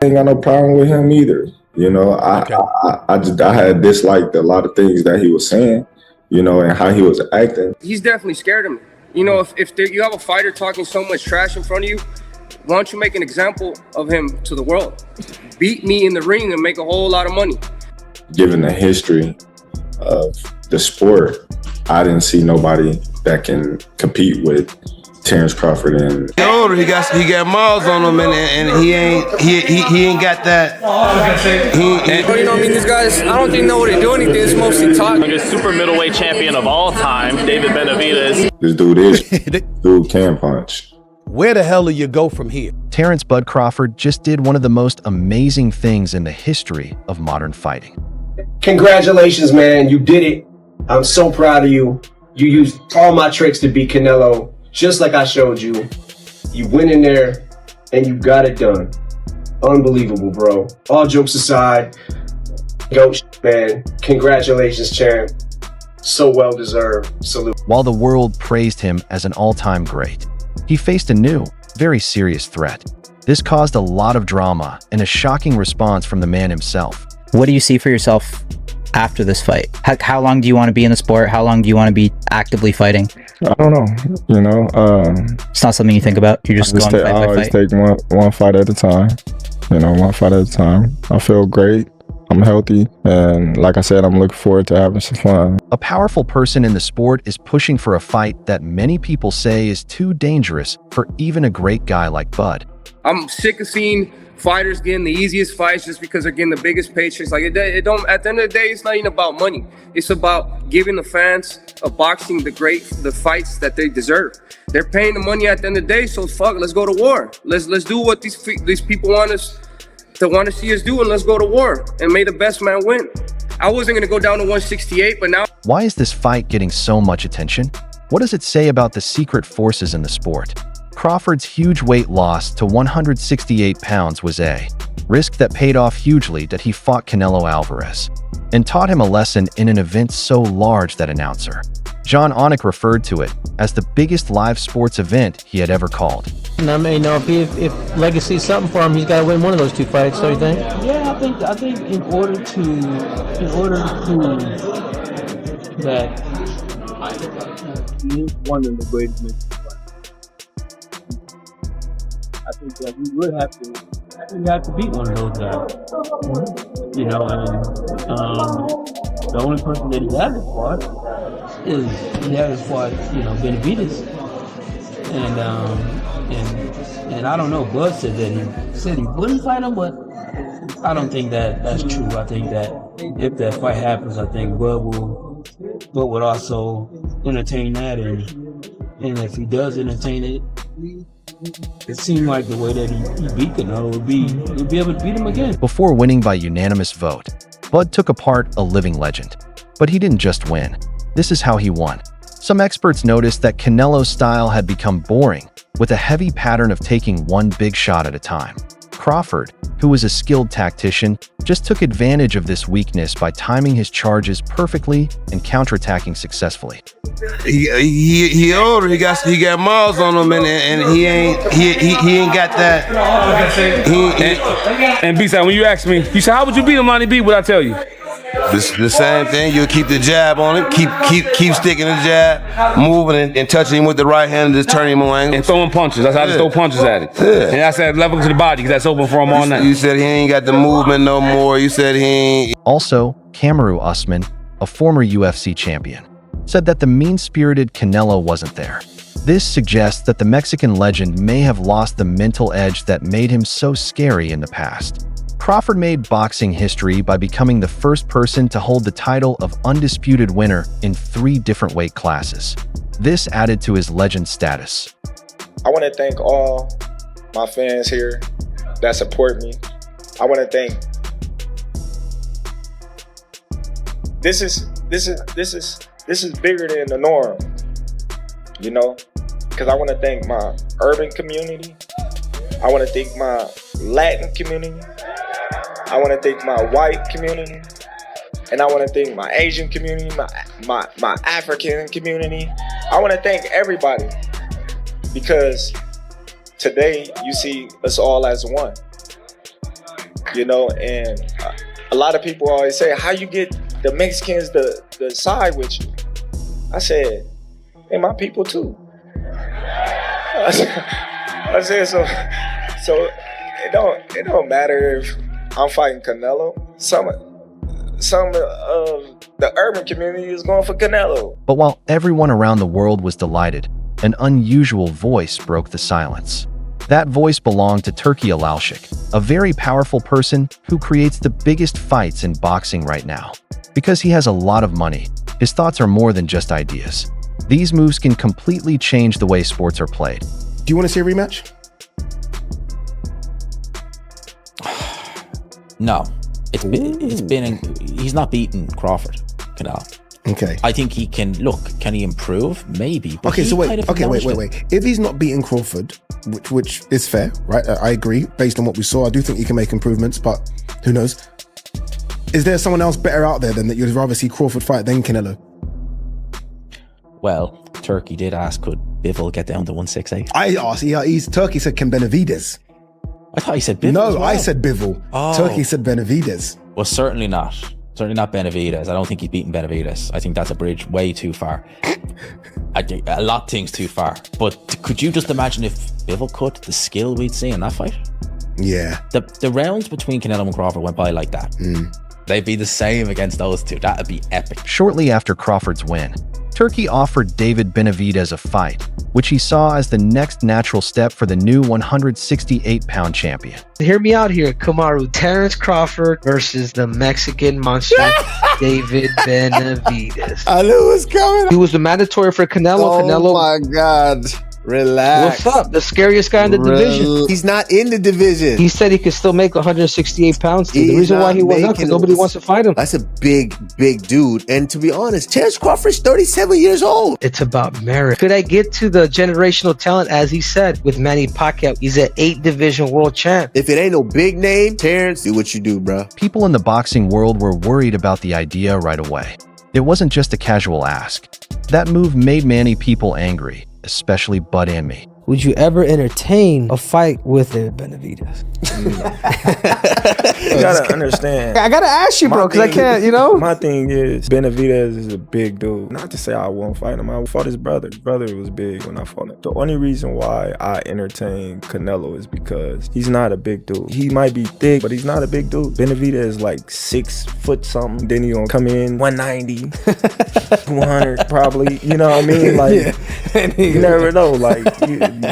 ain't got no problem with him either. You know, I had disliked a lot of things that he was saying, you know, and how he was acting. He's definitely scared of me. You know, if you have a fighter talking so much trash in front of you, why don't you make an example of him to the world? Beat me in the ring and make a whole lot of money. Given the history of the sport, I didn't see nobody that can compete with Terrence Crawford. And he older, he got miles on him, and he ain't got that. You know, I mean, these guys, I don't think know what they do anything. It's mostly talk. The super middleweight champion of all time, David Benavidez. This dude can punch. Where the hell do you go from here? Terrence Bud Crawford just did one of the most amazing things in the history of modern fighting. Congratulations, man. You did it. I'm so proud of you. You used all my tricks to beat Canelo, just like I showed you. You went in there and you got it done. Unbelievable, bro. All jokes aside, go, man. Congratulations, champ. So well deserved. Salute. While the world praised him as an all-time great, he faced a new, very serious threat. This caused a lot of drama and a shocking response from the man himself. What do you see for yourself after this fight? How long do you want to be in the sport? How long do you want to be actively fighting? I don't know. You know, it's not something you think about. You're just going fight by fight. I always take one fight at a time. You know, one fight at a time. I feel great. I'm healthy, and like I said, I'm looking forward to having some fun. A powerful person in the sport is pushing for a fight that many people say is too dangerous for even a great guy like Bud. I'm sick of seeing fighters getting the easiest fights just because they're getting the biggest paychecks. Like it don't. At the end of the day, it's not even about money. It's about giving the fans of boxing the fights that they deserve. They're paying the money at the end of the day, so fuck. Let's go to war. Let's do what these people want to see us do, and let's go to war and may the best man win. I wasn't gonna go down to 168, but now. Why is this fight getting so much attention? What does it say about the secret forces in the sport? Crawford's huge weight loss to 168 pounds was a risk that paid off hugely that he fought Canelo Alvarez and taught him a lesson in an event so large that announcer John Onek referred to it as the biggest live sports event he had ever called. And I mean, if legacy is something for him, he's got to win one of those two fights. Don't you think? Yeah, I think in order to prove that he is one of the greatest men. I think that we would have to beat one of those guys. You know, and the only person that he hasn't fought is Benavidez, and I don't know. Bud said he wouldn't fight him, but I don't think that's true. I think that if that fight happens, I think Bud would also entertain that, and if he does entertain it, it seemed like the way that he beat Canelo would be able to beat him again. Before winning by unanimous vote, Bud took apart a living legend. But he didn't just win. This is how he won. Some experts noticed that Canelo's style had become boring, with a heavy pattern of taking one big shot at a time. Crawford, who was a skilled tactician, just took advantage of this weakness by timing his charges perfectly and counterattacking successfully. He older, he got miles on him, and he ain't got that. And B-side, when you asked me, you said, how would you beat him, Lonnie B? What I tell you? The same thing. You'll keep the jab on him, keep sticking the jab, moving and touching him with the right hand, and just turning him on and throwing punches. That's how I just throw punches at it. Yeah. And I said level to the body because that's open for him all night. You said he ain't got the movement no more. You said he ain't. Also, Kamaru Usman, a former UFC champion, said that the mean-spirited Canelo wasn't there. This suggests that the Mexican legend may have lost the mental edge that made him so scary in the past. Crawford made boxing history by becoming the first person to hold the title of undisputed winner in 3 different weight classes. This added to his legend status. I want to thank all my fans here that support me. I want to thank. This is bigger than the norm, you know, because I want to thank my urban community. I want to thank my Latin community. I want to thank my white community, and I want to thank my Asian community, my African community. I want to thank everybody because today you see us all as one. you know, and a lot of people always say, how you get the Mexicans to side with you? I said, hey, my people too. I said, so it don't matter if I'm fighting Canelo. Some of the urban community is going for Canelo. But while everyone around the world was delighted, an unusual voice broke the silence. That voice belonged to Turki Alalshik, a very powerful person who creates the biggest fights in boxing right now. Because he has a lot of money, his thoughts are more than just ideas. These moves can completely change the way sports are played. Do you want to see a rematch? No. He's not beaten Crawford, Canelo. Okay. I think he can he improve? Maybe. Okay, so wait. If he's not beating Crawford, which is fair, right? I agree. Based on what we saw, I do think he can make improvements, but who knows? Is there someone else better out there than that you'd rather see Crawford fight than Canelo? Well, Turkey did ask, could Bivol get down to 168? I asked, Turkey said, can Benavidez? I thought he said Bivol. No, I said Bivol. Oh. Turkey said Benavidez. Well, certainly not. Certainly not Benavidez. I don't think he's beaten Benavidez. I think that's a bridge way too far. I think a lot of things too far. But could you just imagine if Bivol could, the skill we'd see in that fight? Yeah. The rounds between Canelo and Crawford went by like that. They'd be the same against those two. That'd be epic. Shortly after Crawford's win, Turkey offered David Benavidez a fight, which he saw as the next natural step for the new 168-pound champion. Hear me out here, Kamaru. Terrence Crawford versus the Mexican monster, David Benavidez. I knew it was coming. He was the mandatory for Canelo. Oh Canelo. My God. Relax. What's up? The scariest guy in the division. He's not in the division. He said he could still make 168 pounds. The reason why he was up because nobody wants to fight him. That's a big dude. And to be honest, Terrence Crawford's 37 years old. It's about merit. Could I get to the generational talent, as he said, with Manny Pacquiao? He's an 8-division world champ. If it ain't no big name, Terrence, do what you do, bro. People in the boxing world were worried about the idea right away. It wasn't just a casual ask. That move made many people angry, especially Bud and me. Would you ever entertain a fight with Benavidez? You gotta understand. I gotta ask you, bro, because I can't, My thing is, Benavidez is a big dude. Not to say I won't fight him. I fought his brother. His brother was big when I fought him. The only reason why I entertain Canelo is because he's not a big dude. He might be thick, but he's not a big dude. Benavidez is like 6 foot something. Then he gonna come in 190, 200 probably. You know what I mean? Like, you never know. Like,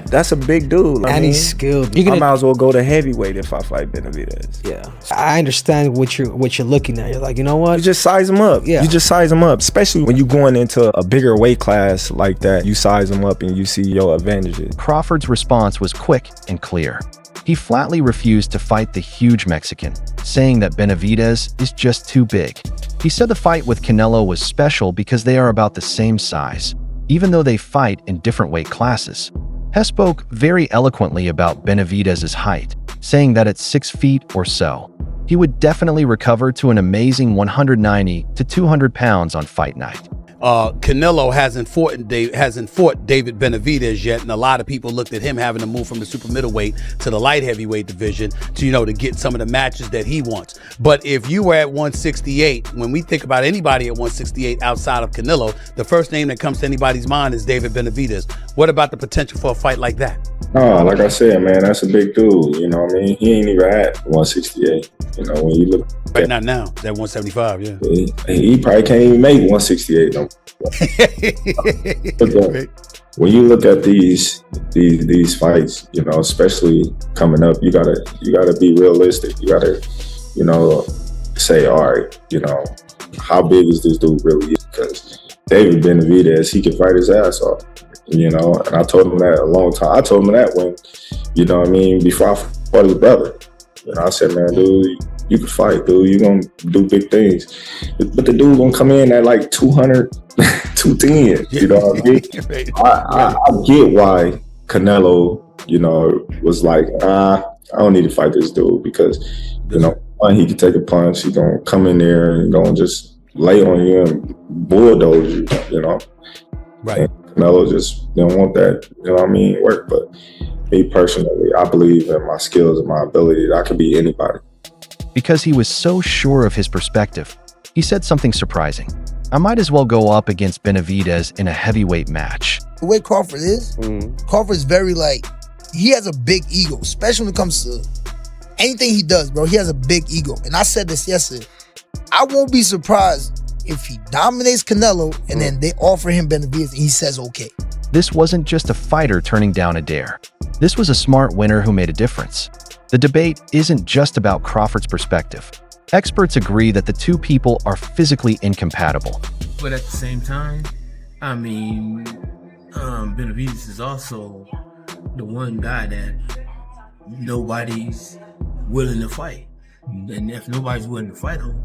that's a big dude. And he's skilled. I might as well go to heavyweight if I fight Benavidez. Yeah, I understand what you're looking at. You're like, you know what? You just size him up. Yeah, you just size him up. Especially when you're going into a bigger weight class like that, you size him up and you see your advantages. Crawford's response was quick and clear. He flatly refused to fight the huge Mexican, saying that Benavidez is just too big. He said the fight with Canelo was special because they are about the same size, even though they fight in different weight classes. He spoke very eloquently about Benavidez's height, saying that at 6 feet or so, he would definitely recover to an amazing 190 to 200 pounds on fight night. Canelo hasn't fought David Benavidez yet, and a lot of people looked at him having to move from the super middleweight to the light heavyweight division to get some of the matches that he wants. But if you were at 168, when we think about anybody at 168 outside of Canelo, the first name that comes to anybody's mind is David Benavidez. What about the potential for a fight like that? Oh, like I said, man, that's a big dude. You know what I mean? He ain't even at 168. When you look right now, that 175, yeah. He probably can't even make 168 no. When you look at these fights, especially coming up, you gotta be realistic. You gotta, say, all right, how big is this dude really? Because David Benavidez, he can fight his ass off. And I told him that a long time. I told him that when, before I fought his brother. I said, man, dude, you can fight, dude. You gonna do big things. But the dude gonna come in at like 200, 210. You know what I mean? I get why Canelo, was like, I don't need to fight this dude because, he can take a punch. He gonna come in there and gonna just lay on you and bulldoze you, Right. And Canelo just didn't want that, work. But me personally, I believe in my skills and my ability that I could beat anybody. Because he was so sure of his perspective, he said something surprising. I might as well go up against Benavidez in a heavyweight match. The way Crawford is, Crawford's very he has a big ego, especially when it comes to anything he does, bro. He has a big ego. And I said this yesterday. I won't be surprised if he dominates Canelo and then they offer him Benavidez and he says okay. This wasn't just a fighter turning down a dare. This was a smart winner who made a difference. The debate isn't just about Crawford's perspective. Experts agree that the two people are physically incompatible. But at the same time, I mean, Benavidez is also the one guy that nobody's willing to fight. And if nobody's willing to fight him,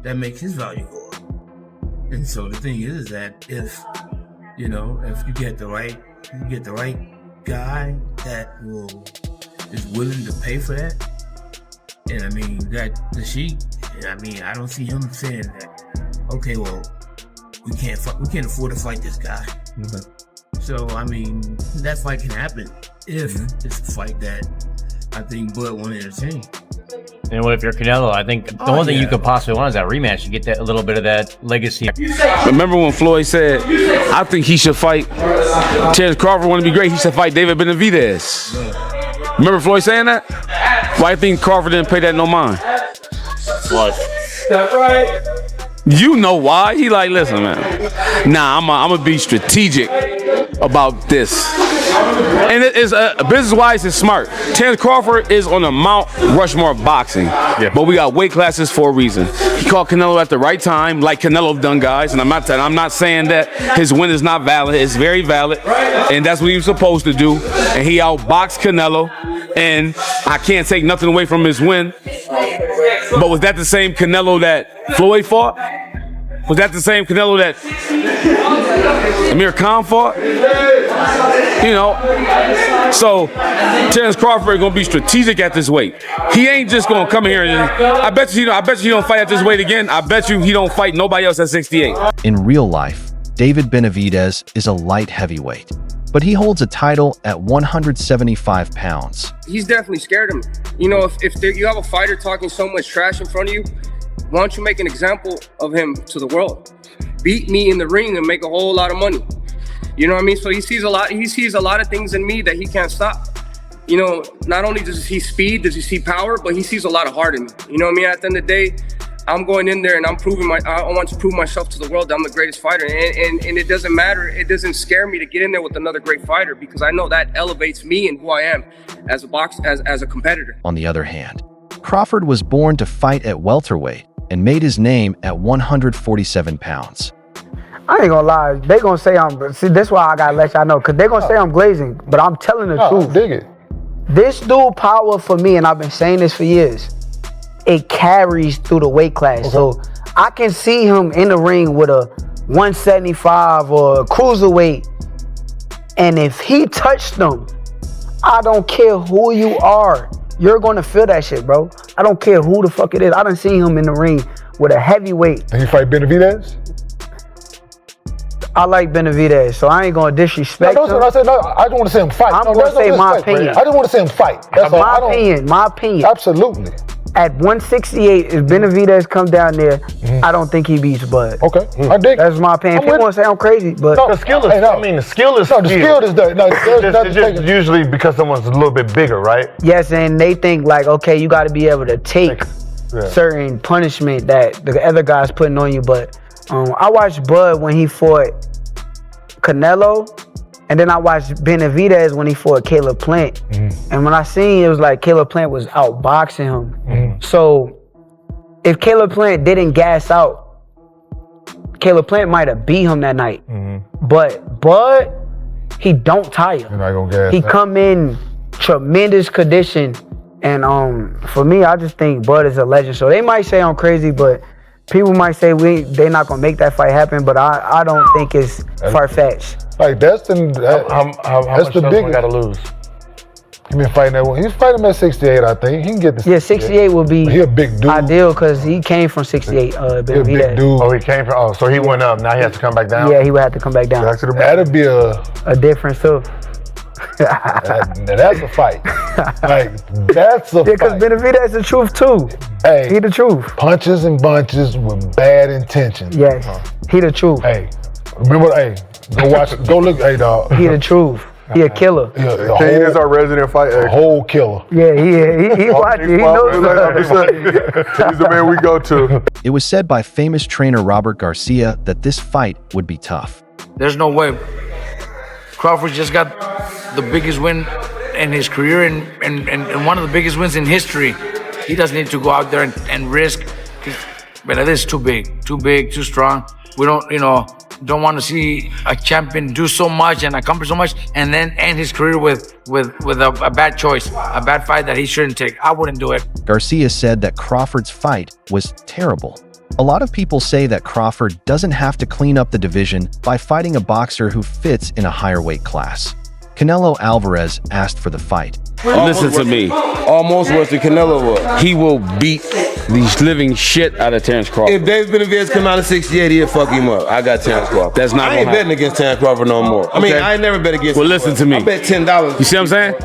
that makes his value go up. And so the thing is that if you get the right guy that is willing to pay for that, and I mean that the Sheik, I don't see him saying that, okay, well, we can't afford to fight this guy. So I mean, that fight can happen if it's a fight that I think Bud won't entertain. And what if you're Canelo? I think the only thing you could possibly want is that rematch. You get that a little bit of that legacy. Remember when Floyd said, I think he should fight Terrence Crawford want to be great, he should fight David Benavidez. Remember Floyd saying that? Why I think Crawford didn't pay that no mind? What? That's right. You know why? He like, listen, man. Nah, I'm gonna be strategic about this. And it is business-wise, it's smart. Terrence Crawford is on the Mount Rushmore of boxing, but we got weight classes for a reason. He caught Canelo at the right time, like Canelo done, guys. And I'm not saying that his win is not valid. It's very valid, and that's what he was supposed to do. And he outboxed Canelo, and I can't take nothing away from his win. But was that the same Canelo that Floyd fought? Was that the same Canelo that Amir Khan fought? So Terrence Crawford is gonna be strategic at this weight. He ain't just gonna come here and I bet you he don't fight at this weight again. I bet you he don't fight nobody else at 68. In real life, David Benavidez is a light heavyweight, but he holds a title at 175 pounds. He's definitely scared of me. If you have a fighter talking so much trash in front of you, why don't you make an example of him to the world? Beat me in the ring and make a whole lot of money. You know what I mean? So he sees a lot of things in me that he can't stop. Not only does he see speed, does he see power, but he sees a lot of heart in me. You know what I mean? At the end of the day, I'm going in there and I want to prove myself to the world that I'm the greatest fighter. And it doesn't matter. It doesn't scare me to get in there with another great fighter because I know that elevates me and who I am as a competitor. On the other hand, Crawford was born to fight at welterweight and made his name at 147 pounds. I ain't gonna lie, they gonna say this is why I gotta let y'all know, cause they gonna say I'm glazing, but I'm telling the truth. Dig it. This dude power for me, and I've been saying this for years, it carries through the weight class. Okay. So I can see him in the ring with a 175 or a cruiserweight, and if he touched them, I don't care who you are, you're gonna feel that shit, bro. I don't care who the fuck it is. I done seen him in the ring with a heavyweight. And he fight Benavidez? I like Benavidez, so I ain't gonna disrespect him. I said, no, I just want to see him fight. I'm gonna say my opinion. I just want to see him fight. That's my opinion. Absolutely. At 168, if Benavidez comes down there, I don't think he beats Bud. Okay, I dig. That's my opinion. People want to say I'm crazy, but the skill is. The skill is. No, the skill is there. No, it's just usually because someone's a little bit bigger, right? Yes, and they think like, okay, you got to be able to take certain punishment that the other guy's putting on you. But I watched Bud when he fought Canelo, and then I watched Benavidez when he fought Caleb Plant. And when I seen it was like Caleb Plant was outboxing him. So if Caleb Plant didn't gas out, Caleb Plant might have beat him that night. But Bud, he don't tire. You're not gonna gas. He come in tremendous condition, and for me, I just think Bud is a legend. So they might say I'm crazy, but people might say they're not gonna make that fight happen. But I don't think it's far-fetched. Like that's the biggest. Got to lose. He been fighting that one. He's fighting him at 68, I think. He can get the 68 would be he a big dude. Ideal because he came from 68. He a big dude. Oh, he came from. Oh, so he went up. Now he has to come back down. Yeah, he would have to come back down. That'd be a difference too. That's a fight. Like, that's a Yeah, because fight. Benavidez the truth too. Hey, He the truth. punches and bunches with bad intentions. Yes, he the truth. Hey, remember, hey, go watch, go look, hey, dog. He the truth. He a killer. Yeah, Kane is our resident fighter. a whole killer. Yeah, he watching. He knows something. He's the man we go to. It was said by famous trainer Robert Garcia that this fight would be tough. There's no way. Crawford just got the biggest win in his career and one of the biggest wins in history. He doesn't need to go out there and risk. But it is too big, too strong. We don't want to see a champion do so much and accomplish so much and then end his career with a bad choice, a bad fight that he shouldn't take. I wouldn't do it. Garcia said that Crawford's fight was terrible. A lot of people say that Crawford doesn't have to clean up the division by fighting a boxer who fits in a higher weight class. Canelo Alvarez asked for the fight. Listen to me. Almost worse than Canelo was. He will beat the living shit out of Terrence Crawford. If David Benavidez come out of 68, he'll fuck him up. I got Terrence Crawford. That's not I gonna ain't happen. betting against Terrence Crawford no more. I mean, I ain't never bet against Well, him. listen to me. I bet $10. You see what I'm saying?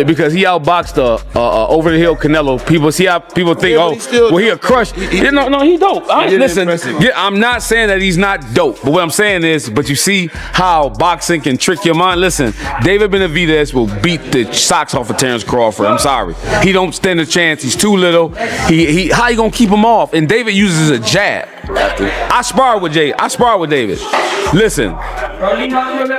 Because he outboxed over the hill Canelo. People see how people think, he a crush. No, he dope. Listen, I'm not saying that he's not dope, but what I'm saying is, but you see how boxing can trick your mind. Listen, David Benavidez will beat the socks off of Terrence Crawford. I'm sorry, he don't stand a chance. He's too little. How you gonna keep him off? And David uses a jab. I spar with David. Listen,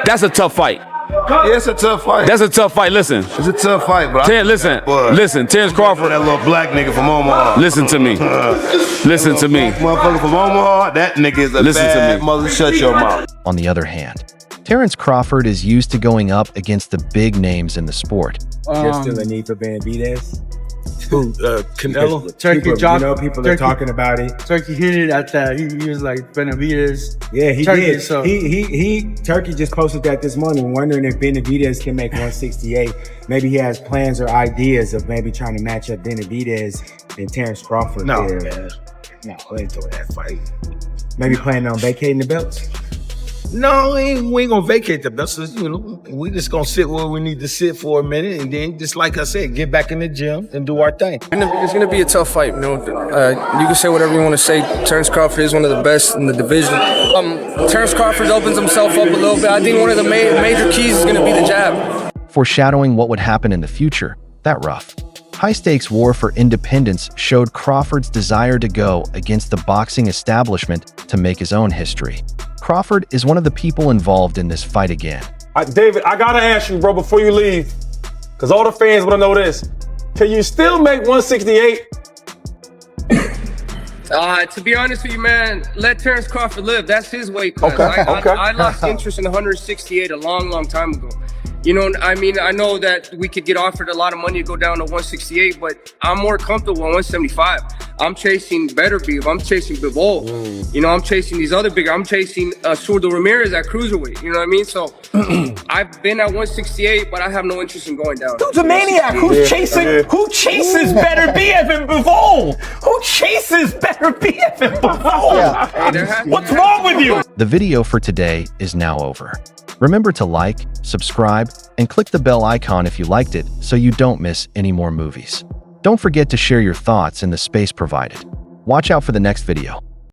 that's a tough fight. Yeah, it's a tough fight. That's a tough fight. Listen, it's a tough fight, bro. Listen, Terrence Crawford. That little black nigga from Omaha. Listen to me. Listen to me. Motherfucker from Omaha. That nigga is a bad mother. Shut your mouth. On the other hand, Terrence Crawford is used to going up against the big names in the sport. There's still a need for Benavidez. Who? Canelo? Turkey people are talking about it. Turkey hinted at that. He was like Benavidez. Yeah, he Turkey, did. So. Turkey just posted that this morning, wondering if Benavidez can make 168. Maybe he has plans or ideas of maybe trying to match up Benavidez and Terrence Crawford. No, there. man. No, they ain't doing that fight. Maybe planning on vacating the belts. No, we ain't gonna vacate the belts. We just gonna sit where we need to sit for a minute, and then, just like I said, get back in the gym and do our thing. It's gonna be a tough fight. You can say whatever you want to say. Terrence Crawford is one of the best in the division. Terrence Crawford opens himself up a little bit. I think one of the major keys is gonna be the jab. Foreshadowing what would happen in the future, that rough. High-stakes war for independence showed Crawford's desire to go against the boxing establishment to make his own history. Crawford is one of the people involved in this fight again. David, I gotta ask you, bro, before you leave, because all the fans want to know this. Can you still make 168? To be honest with you, man, let Terrence Crawford live. That's his weight class. Okay. I lost interest in 168 a long time ago. You know, I mean, I know that we could get offered a lot of money to go down to 168, but I'm more comfortable at 175. I'm chasing better beef. I'm chasing Bivol. You know, I'm chasing these other bigger. I'm chasing Zurdo Ramirez at cruiserweight. You know what I mean? So I've been at 168, but I have no interest in going down. Who's a maniac? Who's chasing? Who chases better BF and Bivol? Who chases better BF and Bivol? What's wrong with you? The video for today is now over. Remember to like, subscribe, and click the bell icon if you liked it so you don't miss any more movies. Don't forget to share your thoughts in the space provided. Watch out for the next video.